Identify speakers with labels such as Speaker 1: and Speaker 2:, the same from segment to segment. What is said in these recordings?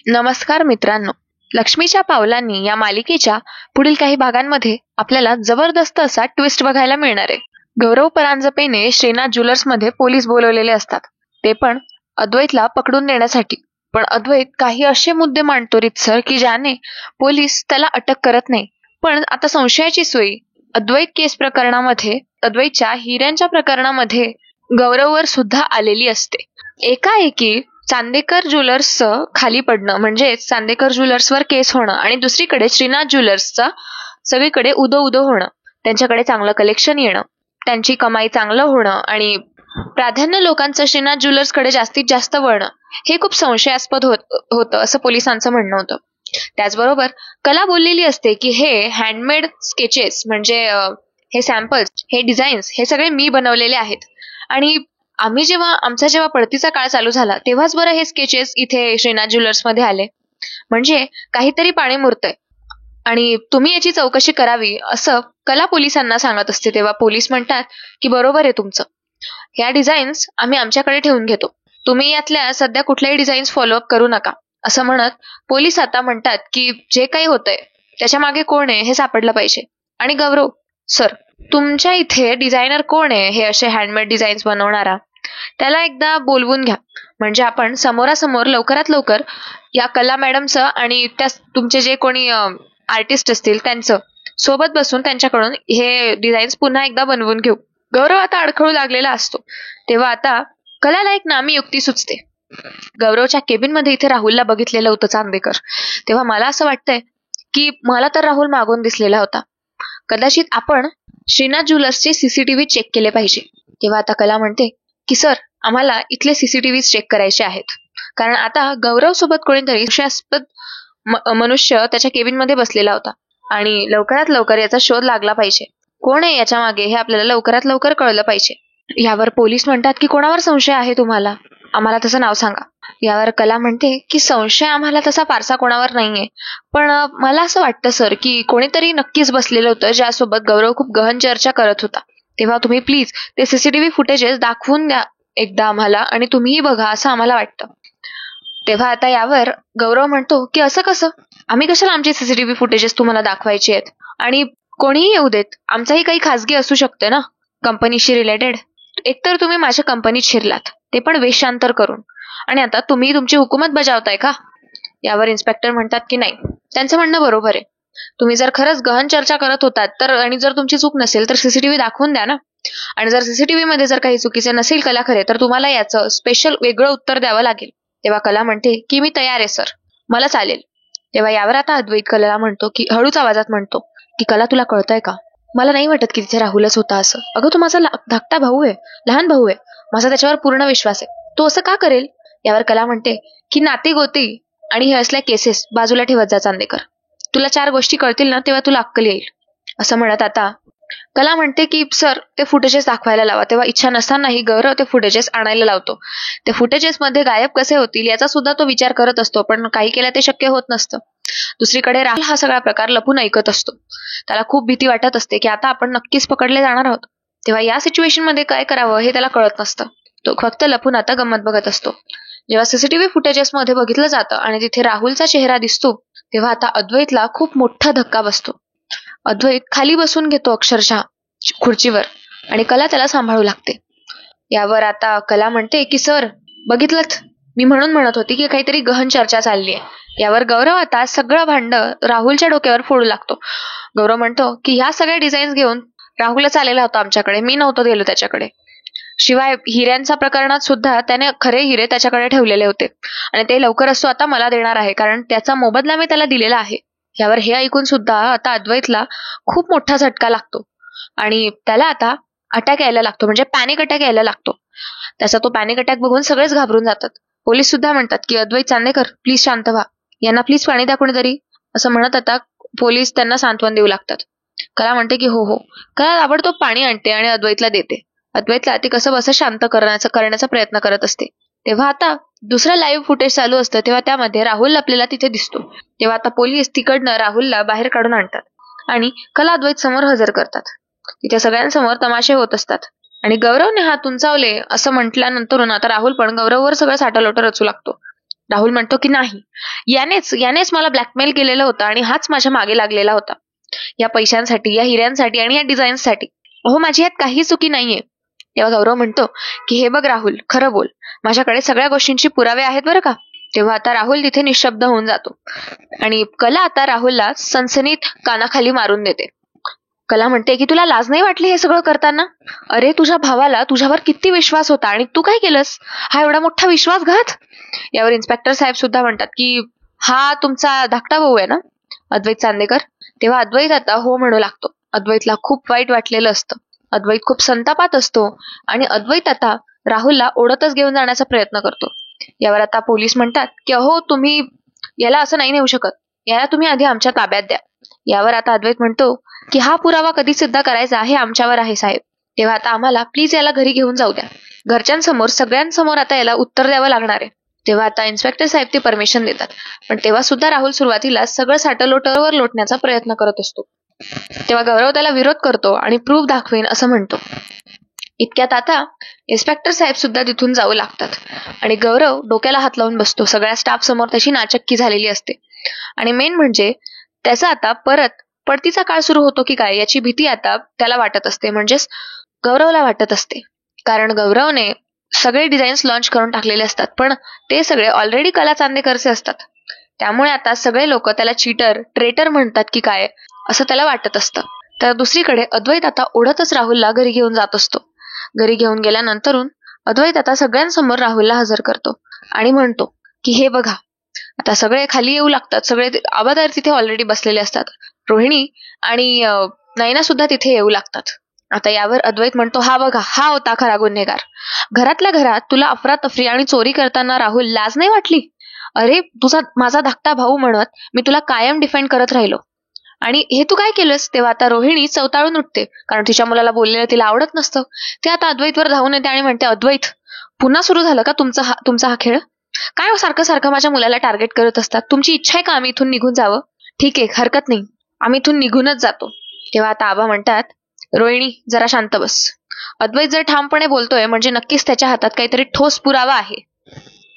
Speaker 1: नमस्कार मित्रांनो. लक्ष्मीच्या पावलांनी या मालिकेच्या पुढील काही भागांमध्ये आपल्याला जबरदस्त असा ट्विस्ट बघायला मिळणार आहे. गौरव परांजपेने श्रीनाथ ज्वेलर्समध्ये पोलीस बोलवलेले असतात, ते पण अद्वैतला पकडून देण्यासाठी. पण अद्वैत काही असे मुद्दे मांडतो रीतसर की ज्याने पोलीस त्याला अटक करत नाही. पण आता संशयाची सोयी अद्वैत केस प्रकरणामध्ये, अद्वैतच्या हिऱ्यांच्या प्रकरणामध्ये गौरववर सुद्धा आलेली असते. एकाएकी चांदेकर ज्वेलर्सचं खाली पडणं म्हणजेच चांदेकर ज्वेलर्सवर केस होणं आणि दुसरीकडे श्रीनाथ ज्वेलर्सचा सगळीकडे उदो उदो होणं, त्यांच्याकडे चांगलं कलेक्शन येणं, त्यांची कमाई चांगलं होणं आणि प्राधान्य लोकांचं श्रीनाथ ज्वेलर्सकडे जास्तीत जास्त वळणं हे खूप संशयास्पद होतं असं पोलिसांचं म्हणणं होतं. त्याचबरोबर कला बोललेली असते की हे हँडमेड स्केचेस म्हणजे हे सॅम्पल्स, हे डिझाईन्स हे सगळे मी बनवलेले आहेत आणि आमचा जेव्हा पडतीचा काळ चालू झाला तेव्हाच बरं हे स्केचेस इथे श्रीनाथ ज्वेलर्स मध्ये आले. म्हणजे काहीतरी पाणी मुरतंय आणि तुम्ही याची चौकशी करावी असं कला पोलिसांना सांगत असते. तेव्हा पोलीस म्हणतात की बरोबर आहे तुमचं, ह्या डिझाईन्स आम्ही आमच्याकडे ठेवून घेतो, तुम्ही यातल्या सध्या कुठल्याही डिझाईन्स फॉलोअप करू नका असं म्हणत पोलीस आता म्हणतात की जे काही होतंय त्याच्या मागे कोण आहे हे सापडलं पाहिजे. आणि गौरव सर, तुमच्या इथे डिझायनर कोण आहे हे असे हँडमेड डिझाईन्स बनवणारा, त्याला एकदा बोलवून घ्या, म्हणजे आपण समोरासमोर लवकरात लवकर या कला मॅडमचं आणि त्या तुमचे जे कोणी आर्टिस्ट असतील त्यांचं सोबत बसून त्यांच्याकडून हे डिझाईन्स पुन्हा एकदा बनवून घेऊ. गौरव आता अडखळू लागलेला असतो. तेव्हा आता कलाला एक नामी युक्ती सुचते. गौरवच्या केबिन मध्ये इथे राहुलला बघितलेलं होतं चांदेकर, तेव्हा मला असं वाटतंय की मला तर राहुल मागून दिसलेला होता, कदाचित आपण श्रीनाथ ज्वेलर्सचे सीसीटीव्ही चेक केले पाहिजे. तेव्हा आता कला म्हणते की सर, आम्हाला इथले सीसीटीव्ही चेक करायचे आहेत, कारण आता गौरव सोबत कोणीतरी संशयास्पद मनुष्य त्याच्या केबिन मध्ये बसलेला होता आणि लवकरात लवकर याचा शोध लागला पाहिजे. कोण आहे याच्या मागे हे आपल्याला लवकरात लवकर कळलं पाहिजे. यावर पोलीस म्हणतात की कोणावर संशय आहे तुम्हाला, आम्हाला तसं नाव सांगा. यावर कला म्हणते की संशय आम्हाला तसा फारसा कोणावर नाहीये, पण मला असं वाटतं सर की कोणीतरी नक्कीच बसलेलं होतं ज्यासोबत गौरव खूप गहन चर्चा करत होता. तेव्हा तुम्ही प्लीज ते सीसीटीव्ही फुटेजेस दाखवून द्या एकदा आम्हाला, आणि तुम्हीही बघा असं आम्हाला वाटतं. तेव्हा आता यावर गौरव म्हणतो की असं कसं, आम्ही कशाला आमचे सीसीटीव्ही फुटेजेस तुम्हाला दाखवायचे आहेत, आणि कोणीही येऊ देत, आमचाही काही खासगी असू शकते ना कंपनीशी रिलेटेड. एकतर तुम्ही माझ्या कंपनीत शिरलात, ते पण वेशांतर करून, आणि आता तुम्ही तुमची हुकूमत बजावताय का. यावर इन्स्पेक्टर म्हणतात की नाही, त्यांचं म्हणणं बरोबर आहे, तुम्ही जर खरंच गहन चर्चा करत होतात तर, आणि जर तुमची चूक नसेल तर सीसीटीव्ही दाखवून द्या ना, आणि जर सीसीटीव्ही मध्ये जर काही चुकीचे नसेल कला खरे, तर तुम्हाला याचं स्पेशल वेगळं उत्तर द्यावं लागेल. तेव्हा कला म्हणते की मी तयार आहे सर, मला चालेल. तेव्हा यावर आता अद्वैत कलाला म्हणतो की हळूच आवाजात म्हणतो की कला, तुला कळतंय का, मला नाही वाटत की तिथे राहुलच होता असं. अगं तो माझा धाकटा भाऊ आहे, लहान भाऊ आहे, माझा त्याच्यावर पूर्ण विश्वास आहे, तो असं का करेल. यावर कला म्हणते की नाती गोती आणि हे असल्या केसेस बाजूला ठेवत जा चांदेकर, तुला 4 गोष्टी कळतील ना तेव्हा तुला अक्कल येईल असं म्हणत आता कला म्हणते की सर, ते फुटेजेस दाखवायला लावा. तेव्हा इच्छा नसतानाही गौरव ते फुटेजेस आणायला लावतो. ते फुटेजेस मध्ये गायब कसे होतील याचा सुद्धा तो विचार करत असतो, पण काही केल्या ते शक्य होत नसतं. दुसरीकडे राहुल हा सगळा प्रकार लपून ऐकत असतो. त्याला खूप भीती वाटत असते की आता आपण नक्कीच पकडले जाणार आहोत. तेव्हा या सिच्युएशन मध्ये काय करावं हे त्याला कळत नसतं. तो फक्त लपून आता गंमत बघत असतो. जेव्हा सीसीटीव्ही फुटेजेस मध्ये बघितलं जातं आणि तिथे राहुलचा चेहरा दिसतो, तेव्हा आता अद्वैतला खूप मोठा धक्का बसतो. अद्वैत खाली बसून घेतो अक्षरशः खुर्चीवर, आणि कला त्याला सांभाळू लागते. यावर आता कला म्हणते की सर, बघितलंच, मी म्हणत होती की काहीतरी गहन चर्चा चालली आहे. यावर गौरव आता सगळं भांड राहुलच्या डोक्यावर फोडू लागतो. गौरव म्हणतो की ह्या सगळ्या डिझाईन्स घेऊन राहुलच आलेला होता आमच्याकडे, मी नव्हतो गेलो त्याच्याकडे. शिवाय हिऱ्यांच्या प्रकरणात सुद्धा त्याने खरे हिरे त्याच्याकडे ठेवलेले होते आणि ते लवकरच तो आता मला देणार आहे, कारण त्याचा मोबदला मी त्याला दिलेला आहे. यावर हे ऐकून सुद्धा आता अद्वैतला खूप मोठा झटका लागतो आणि त्याला आता अटॅक यायला लागतो, म्हणजे पॅनिक अटॅक यायला लागतो. त्याचा तो पॅनिक अटॅक बघून सगळेच घाबरून जातात. पोलीस सुद्धा म्हणतात की अद्वैत चांदेकर, प्लीज शांत व्हा, यांना प्लीज पाणी द्या कोणीतरी असं म्हणत आता पोलीस त्यांना सांत्वन देऊ लागतात. कला म्हणते की हो हो. कला ताबडतोब पाणी आणते आणि अद्वैतला देते. अद्वैतला ती कसं बसं शांत करण्याचा प्रयत्न करत असते. तेव्हा आता दुसरं लाईव्ह फुटेज चालू असतं, तेव्हा त्यामध्ये राहुल आपल्याला तिथे दिसतो. तेव्हा आता पोलीस तिकडनं राहुलला बाहेर काढून आणतात आणि कला अद्वैत समोर हजर करतात. तिथे सगळ्यांसमोर तमाशे होत असतात आणि गौरवने हात उंचावले असं म्हटल्यानंतर आता राहुल पण गौरववर सगळं साठालोट रचू लागतो. राहुल म्हणतो की नाही, यानेच मला ब्लॅकमेल केलेलं होतं आणि हाच माझ्या मागे लागलेला होता, या पैशांसाठी, या हिऱ्यांसाठी आणि या डिझाईन्ससाठी. हो, माझी यात काही चुकी नाहीये. तेव्हा गौरव म्हणतो की हे बघ राहुल, खरं बोल, माझ्याकडे सगळ्या गोष्टींची पुरावे आहेत बरं का. तेव्हा आता राहुल तिथे निशब्द होऊन जातो आणि कला आता राहुलला सनसनीत कानाखाली मारून देते. कला म्हणते की तुला लाज नाही वाटली हे सगळं करताना? अरे, तुझ्या भावाला तुझ्यावर किती विश्वास होता आणि तू काय केलंस? हा एवढा मोठा विश्वासघात. यावर इन्स्पेक्टर साहेब सुद्धा म्हणतात की हा तुमचा धाकटा भाऊ आहे ना, अद्वैत चांदेकर. तेव्हा अद्वैत आता हो म्हणू लागतो. अद्वैतला खूप वाईट वाटलेलं असतं. अद्वैत खूप संतापात असतो आणि अद्वैत आता राहुलला ओढतच घेऊन जाण्याचा प्रयत्न करतो. यावर आता पोलीस म्हणतात की अहो, तुम्ही याला असं नाही नेऊ शकत, याला तुम्ही आधी आमच्या ताब्यात द्या. यावर आता अद्वैत म्हणतो की हा पुरावा कधी सिद्ध करायचा हे आमच्यावर आहे साहेब. तेव्हा आता आम्हाला प्लीज याला घरी घेऊन जाऊ द्या. घरच्यांसमोर, सगळ्यांसमोर आता याला उत्तर द्यावं लागणार आहे. तेव्हा आता इन्स्पेक्टर साहेब ते परमिशन देतात. पण तेव्हा सुद्धा राहुल सुरुवातीला सगळं साटलोटवर लोटण्याचा प्रयत्न करत असतो. तेव्हा गौरव त्याला विरोध करतो आणि प्रूफ दाखवेन असं म्हणतो. इतक्यात आता इन्स्पेक्टर साहेब सुद्धा तिथून जाऊ लागतात आणि गौरव डोक्याला हात लावून बसतो. सगळ्या स्टाफ समोर त्याची नाचक्की झालेली असते आणि मेन म्हणजे त्याचा आता परत पडतीचा काळ सुरू होतो की काय याची भीती आता त्याला वाटत असते, म्हणजेच गौरवला वाटत असते. कारण गौरवने सगळे डिझाईन्स लॉन्च करून टाकलेले असतात, पण ते सगळे ऑलरेडी कला चांदेकरचे असतात. त्यामुळे आता सगळे लोक त्याला चीटर, ट्रेटर म्हणतात की काय असं त्याला वाटत असतं. तर दुसरीकडे अद्वैत आता ओढतच राहुलला घरी घेऊन जात असतो. घरी घेऊन गेल्यानंतरून अद्वैत आता सगळ्यांसमोर राहुलला हजर करतो आणि म्हणतो की हे बघा, आता सगळे खाली येऊ लागतात. सगळे आबादार तिथे ऑलरेडी बसलेले असतात. रोहिणी आणि नयना सुद्धा तिथे येऊ लागतात. आता यावर अद्वैत म्हणतो, हा बघा, हा होता खरा गुन्हेगार. घरातल्या घरात तुला अफरातफरी आणि चोरी करताना राहुल लाज नाही वाटली? अरे, तुझा माझा धाकटा भाऊ म्हणत मी तुला कायम डिफेंड करत राहिलो आणि हे तू काय केलंस? तेव्हा आता रोहिणी चवताळून उठते, कारण तिच्या मुलाला बोललेलं तिला आवडत नसतं. ते आता अद्वैतवर धावून येते आणि म्हणते, अद्वैत, पुन्हा सुरू झालं का तुमचा हा खेळ? काय सारखं सारखं माझ्या मुलाला टार्गेट करत असतात? तुमची इच्छा आहे का आम्ही इथून निघून जावं? ठीक आहे, हरकत नाही, आम्ही इथून निघूनच जातो. तेव्हा आता आबा म्हणतात, रोहिणी जरा शांत बस. अद्वैत जर ठामपणे बोलतोय म्हणजे नक्कीच त्याच्या हातात काहीतरी ठोस पुरावा आहे.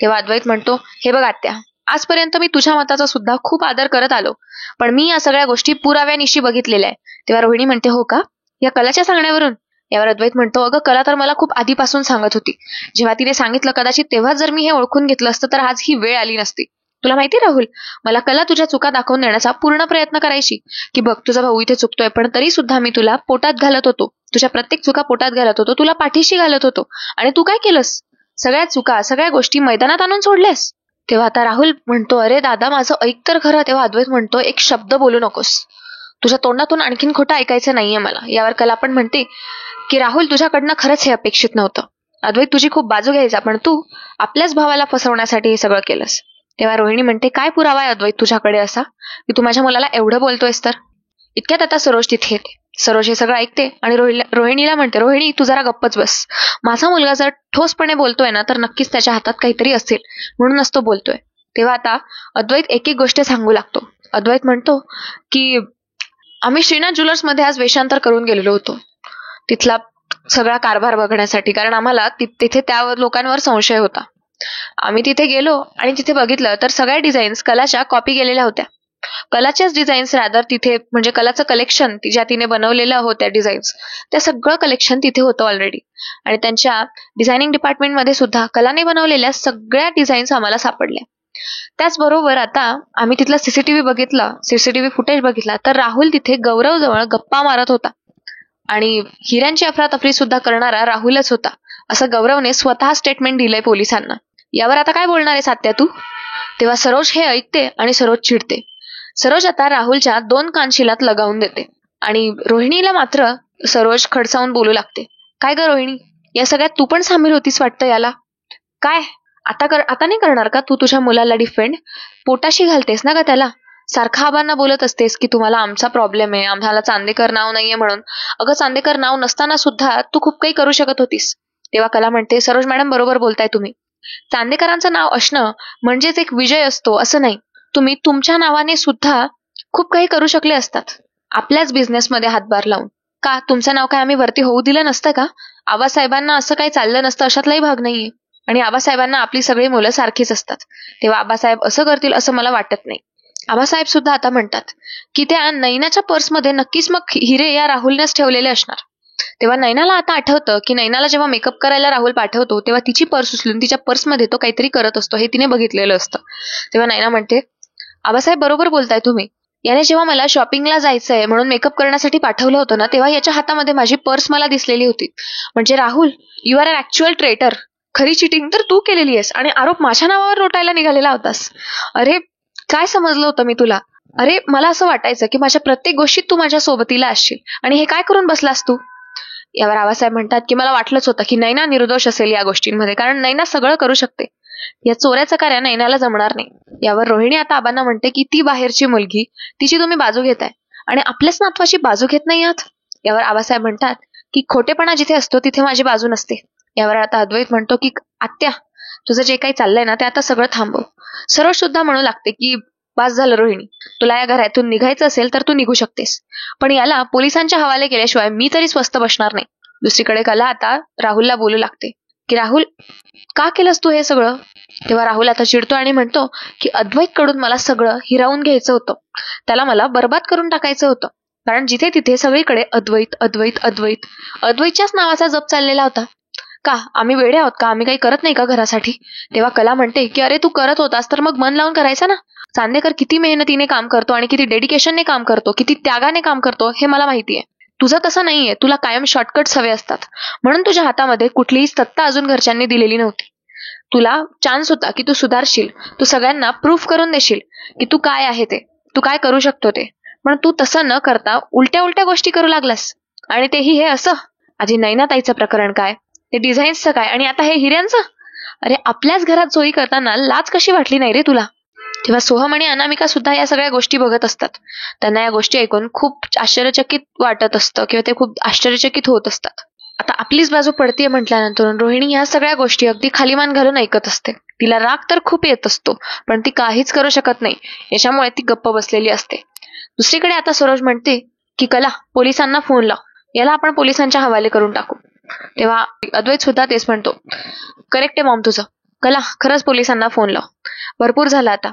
Speaker 1: तेव्हा अद्वैत म्हणतो, हे बघ आत्या, आजपर्यंत मी तुझ्या मताचा सुद्धा खूप आदर करत आलो, पण मी या सगळ्या गोष्टी पुराव्यानिशी बघितलेल्या आहे. तेव्हा रोहिणी म्हणते, हो का, या कलाच्या सांगण्यावरून? यावर अद्वैत म्हणतो, अगं, कला तर मला खूप आधीपासून सांगत होती. जेव्हा तिने सांगितलं, कदाचित तेव्हा जर मी हे ओळखून घेतलं असतं तर आज ही वेळ आली नसती. तुला माहिती राहुल, मला कला तुझ्या चुका दाखवून देण्याचा पूर्ण प्रयत्न करायची की बघ, तुझा भाऊ इथे चुकतोय, पण तरी सुद्धा मी तुला पोटात घालत होतो, तुझ्या प्रत्येक चुका पोटात घालत होतो, तुला पाठीशी घालत होतो. आणि तू काय केलंस? सगळ्या चुका, सगळ्या गोष्टी मैदानात आणून सोडल्यास. तेव्हा आता राहुल म्हणतो, अरे दादा, माझं ऐक तर खरं. तेव्हा अद्वैत म्हणतो, एक शब्द बोलू नकोस, तुझ्या तोंडातून आणखीन खोटं ऐकायचं नाहीये मला. यावर कला पण म्हणते की राहुल, तुझ्याकडनं खरंच हे अपेक्षित नव्हतं. अद्वैत तुझी खूप बाजू घ्यायचा, पण तू आपल्याच भावाला फसवण्यासाठी हे सगळं केलंस. तेव्हा रोहिणी म्हणते, काय पुरावा आहे अद्वैत तुझ्याकडे असा की तू माझ्या मुलाला एवढं बोलतोयस तर? इतक्यात आता सरोज तिथे येते. सरोज हे सगळं ऐकते आणि रोहिणीला म्हणते, रोहिणी, तू जरा गप्पच बस. माझा मुलगा जर ठोसपणे बोलतोय ना तर नक्कीच त्याच्या हातात काहीतरी असेल, म्हणूनच तो बोलतोय. तेव्हा आता अद्वैत एक एक गोष्ट सांगू लागतो. अद्वैत म्हणतो की आम्ही श्रीनाथ ज्वेलर्स मध्ये आज वेषांतर करून गेलेलो होतो तिथला सगळा कारभार बघण्यासाठी, कारण आम्हाला तिथे त्या लोकांवर संशय होता. आम्ही तिथे गेलो आणि तिथे बघितलं तर सगळ्या डिझाईन्स कलाच्या कॉपी केलेल्या होत्या. कलाच्याच डिझाईन्स रादर तिथे, म्हणजे कलाचं कलेक्शन ज्या तिने बनवलेलं होत्या डिझाईन्स, त्या सगळं कलेक्शन तिथे होतं ऑलरेडी. आणि त्यांच्या डिझायनिंग डिपार्टमेंटमध्ये सुद्धा कलाने बनवलेल्या सगळ्या डिझाईन्स आम्हाला सापडल्या. त्याचबरोबर आता आम्ही तिथला सीसीटीव्ही फुटेज बघितला तर राहुल तिथे गौरव जवळ गप्पा मारत होता आणि हिऱ्यांची अफरातफरी सुद्धा करणारा राहुलच होता, असं गौरवने स्वतः स्टेटमेंट दिलंय पोलिसांना. यावर आता काय बोलणार आहे सात्या तू? तेव्हा सरोज हे ऐकते आणि सरोज चिडते. सरोज आता राहुलच्या 2 कानशिलात लगावून देते आणि रोहिणीला मात्र सरोज खडसावून बोलू लागते, काय ग रोहिणी, या सगळ्यात तू पण सामील होतीस वाटतं याला? काय आता नाही करणार का तू तुझ्या मुलाला डिफेंड? पोटाशी घालतेस ना का त्याला? सारखा आबांना बोलत असतेस की तुम्हाला आमचा प्रॉब्लेम आहे, आम्हाला चांदेकर नाव नाहीये म्हणून. अगं, चांदेकर नाव नसताना सुद्धा तू खूप काही करू शकत होतीस. तेव्हा कला म्हणते, सरोज मॅडम, बरोबर बोलताय तुम्ही. चांदेकरांचं नाव असणं म्हणजेच एक विजय असतो असं नाही. तुम्ही तुमच्या नावाने सुद्धा खूप काही करू शकले असतात, आपल्याच बिझनेसमध्ये हातभार लावून. का तुमचं नाव काय आम्ही वरती होऊ दिलं नसतं का? आबासाहेबांना असं काही चाललं नसतं अशातलाही भाग नाहीये. आणि आबासाहेबांना आपली सगळी मुलं सारखीच असतात, तेव्हा आबासाहेब असं करतील असं मला वाटत नाही. आबासाहेब सुद्धा आता म्हणतात की त्या नैनाच्या पर्समध्ये नक्कीच मग हिरे या राहुलनेच ठेवलेले असणार. तेव्हा नैनाला आता आठवतं की नैनाला जेव्हा मेकअप करायला राहुल पाठवतो तेव्हा तिची पर्स उचलून तिच्या पर्समध्ये तो काहीतरी करत असतो हे तिने बघितलेलं असतं. तेव्हा नैना म्हणते, आबासाहेब बरोबर बोलताय तुम्ही. याने जेव्हा मला शॉपिंगला जायचंय म्हणून मेकअप करण्यासाठी पाठवलं होतं ना, तेव्हा याच्या हातामध्ये माझी पर्स मला दिसलेली होती. म्हणजे Rahul, you are an actual traitor. खरी चिटिंग तर तू केलेली आहेस आणि आरोप माझ्या नावावर लोटायला निघालेला होतास. अरे काय समजलं होतं मी तुला? अरे मला असं वाटायचं की माझ्या प्रत्येक गोष्टीत तू माझ्या सोबतीला असशील आणि हे काय करून बसलास तू? यावर आबासाहेब म्हणतात की मला वाटलंच होतं की नैना निर्दोष असेल या गोष्टींमध्ये, कारण नैना सगळं करू शकते. या चोऱ्याचं कार्य नैनाला जमणार नाही. यावर रोहिणी आता आबांना म्हणते की ती बाहेरची मुलगी, तिची तुम्ही बाजू घेताय आणि आपल्याच नातवाची बाजू घेत नाही आहात. यावर आबासाहेब म्हणतात की खोटेपणा जिथे असतो तिथे माझी बाजू नसते. यावर आता अद्वैत म्हणतो की आत्या, तुझं जे काही चाललंय ना ते आता सगळं थांबव. सरोज सुद्धा म्हणू लागते की बास झालं रोहिणी, तुला या घरातून निघायचं असेल तर तू निघू शकतेस, पण याला पोलिसांच्या हवाले केल्याशिवाय मी तरी स्वस्त बसणार नाही. दुसरीकडे कला आता राहुलला बोलू लागते की राहुल, का केलंस तू हे सगळं? तेव्हा राहुल आता चिडतो आणि म्हणतो की अद्वैत कडून मला सगळं हिरावून घ्यायचं होतं, त्याला मला बर्बाद करून टाकायचं होतं, कारण जिथे तिथे सगळीकडे अद्वैत अद्वैत अद्वैत अद्वैतच्याच नावाचा जप चाललेला होता. का आम्ही वेडे आहोत का? आम्ही काही करत नाही का घरासाठी? तेव्हा कला म्हणते की अरे तू करत होतास तर मग मन लावून करायचं ना. चांदेकर किती मेहनतीने काम करतो आणि किती डेडिकेशनने काम करतो, किती त्यागाने काम करतो हे मला माहितीये. तुझं तसं नाहीये, तुला कायम शॉर्टकट्स हवे असतात, म्हणून तुझ्या हातामध्ये कुठलीही सत्ता अजून घरच्यांनी दिलेली नव्हती. तुला चान्स होता की तू सुधारशील, तू सगळ्यांना प्रूफ करून देशील की तू काय आहे ते, तू काय करू शकतो ते, पण तू तसं न करता उलट्या उलट्या गोष्टी करू लागलास. आणि तेही हे असं. आधी नैनाताईचं प्रकरण काय, ते डिझाईन्सचं काय, आणि आता हे हिऱ्यांचं. अरे आपल्याच घरात चोरी करताना लाज कशी वाटली नाही रे तुला? तेव्हा सोहम आणि अनामिका सुद्धा या सगळ्या गोष्टी बघत असतात. त्यांना या गोष्टी ऐकून खूप आश्चर्यचकित वाटत असतं किंवा ते खूप आश्चर्यचकित होत असतात. आता आपलीच बाजू पडतीये म्हटल्यानंतर रोहिणी या सगळ्या गोष्टी अगदी खालीमान घालून ऐकत असते. तिला राग तर खूप येत असतो, पण ती काहीच करू शकत नाही. याच्यामुळे ती गप्प बसलेली असते. दुसरीकडे आता सरोज म्हणते की कला, पोलिसांना फोन लाव, याला आपण पोलिसांच्या हवाले करून टाकू. तेव्हा अद्वैत सुद्धा तेच म्हणतो, करेक्ट आहे मॉम तुझं. कला, खरंच पोलिसांना फोन लाव. भरपूर झालं आता.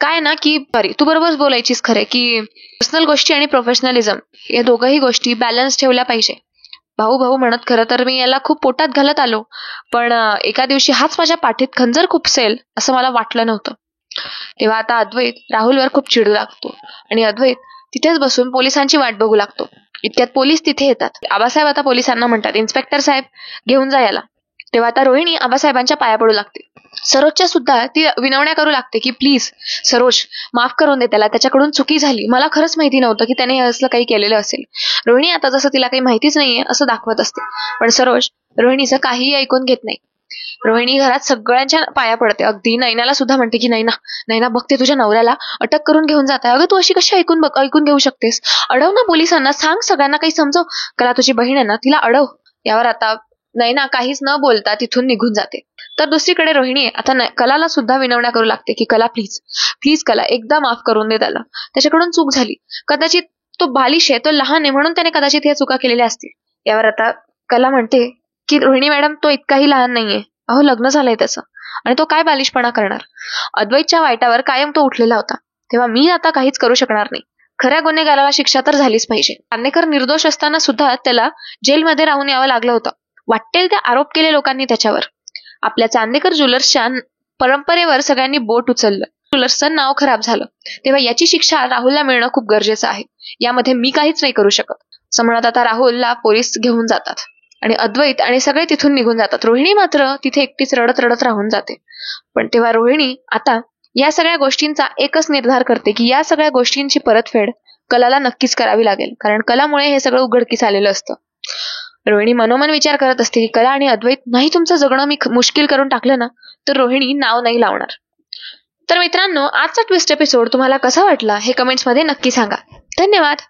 Speaker 1: काय ना की सॉरी, तू बरोबरच बोलायचीस खरे की पर्सनल गोष्टी आणि प्रोफेशनलिझम या दोघंही गोष्टी बॅलन्स ठेवल्या पाहिजे. भाऊ भाऊ म्हणत खरं तर मी याला खूप पोटात घालत आलो, पण एका दिवशी हाच माझ्या पाठीत खंजर खुपसेल असं मला वाटलं नव्हतं. तेव्हा आता अद्वैत राहुलवर खूप चिडू लागतो आणि अद्वैत तिथेच बसून पोलिसांची वाट बघू लागतो. इतक्यात पोलीस तिथे येतात. आबासाहेब आता पोलिसांना म्हणतात, इन्स्पेक्टर साहेब घेऊन जा याला. तेव्हा आता रोहिणी आबासाहेबांच्या पाया पडू लागते. सरोजच्या सुद्धा ती विनवण्या करू लागते की प्लीज सरोज, माफ करून दे त्याला, त्याच्याकडून चुकी झाली, मला खरंच माहिती नव्हतं की त्याने असलं काही केलेलं असेल. रोहिणी आता जसं तिला काही माहितीच नाहीये असं दाखवत असते, पण सरोज रोहिणीचं काहीही ऐकून घेत नाही. रोहिणी घरात सगळ्यांच्या पाया पडते, अगदी नैनाला सुद्धा म्हणते की नैना नैना बघते तुझ्या नवऱ्याला अटक करून घेऊन जात आहे. अगं तू अशी कशी ऐकून घेऊ शकतेस? अडव ना पोलिसांना, सांग सगळ्यांना, काही समजव. कला तुझी बहीण आहे ना, तिला अडव. यावर आता नैना काहीच न बोलता तिथून निघून जाते. तर दुसरीकडे रोहिणी आता कलाला सुद्धा विनवण्या करू लागते की कला प्लीज प्लीज कला, एकदा माफ करून दे त्याला, त्याच्याकडून चूक झाली, कदाचित तो बालिश आहे, तो लहान आहे, म्हणून त्याने कदाचित या चुका केलेल्या असतील. यावर आता कला म्हणते की रोहिणी मॅडम, तो इतकाही लहान नाहीये, अहो लग्न झालंय त्याचं, आणि तो काय बालिशपणा करणार? अद्वैतच्या वाईटावर कायम तो उठलेला होता, तेव्हा मी आता काहीच करू शकणार नाही. खऱ्या गुन्हेगाराला शिक्षा तर झालीच पाहिजे. चांदेकर निर्दोष असताना सुद्धा त्याला जेलमध्ये राहून यावं लागलं होतं. वाटेल ते आरोप केले लोकांनी त्याच्यावर. आपल्या चांदेकर ज्वेलर्सच्या परंपरेवर सगळ्यांनी बोट उचललं, ज्वेलर्सचं नाव खराब झालं, तेव्हा याची शिक्षा राहुलला मिळणं खूप गरजेचं आहे. यामध्ये मी काहीच नाही करू शकत. असं म्हणत आता राहुलला पोलीस घेऊन जातात आणि अद्वैत आणि सगळे तिथून निघून जातात. रोहिणी मात्र तिथे एकटीच रडत रडत राहून जाते. पण तेव्हा रोहिणी आता या सगळ्या गोष्टींचा एकच निर्धार करते की या सगळ्या गोष्टींची परतफेड कलाला नक्कीच करावी लागेल, कारण कलामुळे हे सगळं उघडकीस आलेलं असतं. रोहिणी मनोमन विचार करत असते की कला आणि अद्वैत नाही तुमचं जगणं मी मुश्किल करून टाकलं ना, तर रोहिणी नाव नाही लावणार. तर मित्रांनो, आजचा ट्विस्ट एपिसोड तुम्हाला कसा वाटला हे कमेंट्समध्ये नक्की सांगा. धन्यवाद.